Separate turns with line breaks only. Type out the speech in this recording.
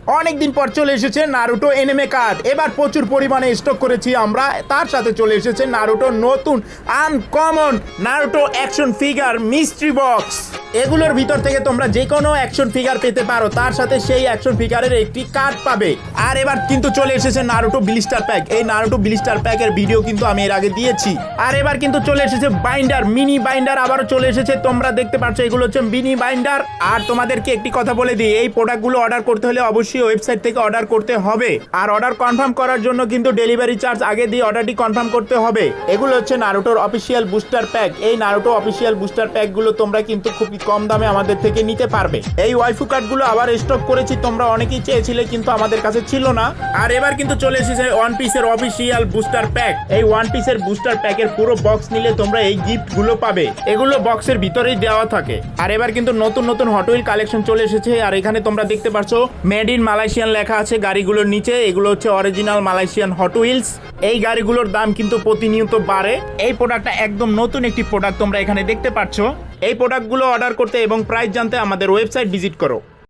অনেকদিন পর চলে এসেছে নারুটো এনিমে কার্ড। এবার প্রচুর পরিমাণে স্টক করেছি আমরা, তার সাথে চলে এসেছে নারুটো নতুন uncommon Naruto action figure mystery box. এগুলোর ভিতর থেকে তোমরা যে কোনো অ্যাকশন ফিগার পেতে পারো, তার সাথে সেই অ্যাকশন ফিগারের একটি কার্ড পাবে। আর এবার কিন্তু চলে এসেছে নারুটো ব্লিস্টার প্যাক। এই নারুটো ব্লিস্টার প্যাকের ভিডিও কিন্তু আমি এর আগে দিয়েছি। আর এবার কিন্তু চলে এসেছে বাইন্ডার, মিনি বাইন্ডার আবারও চলে এসেছে। তোমরা দেখতে পাচ্ছ এগুলো হচ্ছে মিনি বাইন্ডার। আর তোমাদেরকে একটি কথা বলে দিই, এই প্রোডাক্টগুলো অর্ডার করতে হলে অবশ্যই ওয়েবসাইট থেকে অর্ডার করতে হবে। আর অর্ডার কনফার্ম করার জন্য কিন্তু ডেলিভারি চার্জ আগে দিয়ে অর্ডারটি কনফার্ম করতে হবে। এগুলো হচ্ছে নারুটোর অফিসিয়াল বুস্টার প্যাক। এই নারুটো অফিসিয়াল বুস্টার প্যাকগুলো তোমরা কিন্তু খুবই কম দামে আমাদের থেকে নিতে পারবে। এই ওয়াইফু কার্ডগুলো আবার স্টক করেছি, তোমরা অনেকেই চেয়েছিলে কিন্তু আমাদের কাছে ছিল না। আর এবার কিন্তু চলে এসেছে ওয়ান পিসের অফিসিয়াল বুস্টার প্যাক। এই ওয়ান পিসের বুস্টার প্যাকের পুরো বক্স নিলে তোমরা এই গিফটগুলো পাবে। এগুলো বক্সের ভিতরেই দেওয়া থাকে। আর এবার কিন্তু নতুন নতুন হট হুইল কালেকশন চলে এসেছে। আর এখানে তোমরা দেখতে পাচ্ছ মেড ইন মালয়েশিয়ান লেখা আছে গাড়িগুলোর নিচে। এগুলো হচ্ছে অরিজিনাল মালয়েশিয়ান হট হুইলস। এই গাড়িগুলোর দাম কিন্তু প্রতিনিয়ত বাড়ে। এই প্রোডাক্টটা একদম নতুন একটি প্রোডাক্ট তোমরা এখানে দেখতে পাচ্ছ। এই প্রোডাক্টগুলো অর্ডার করতে এবং প্রাইস জানতে আমাদের ওয়েবসাইট ভিজিট করো।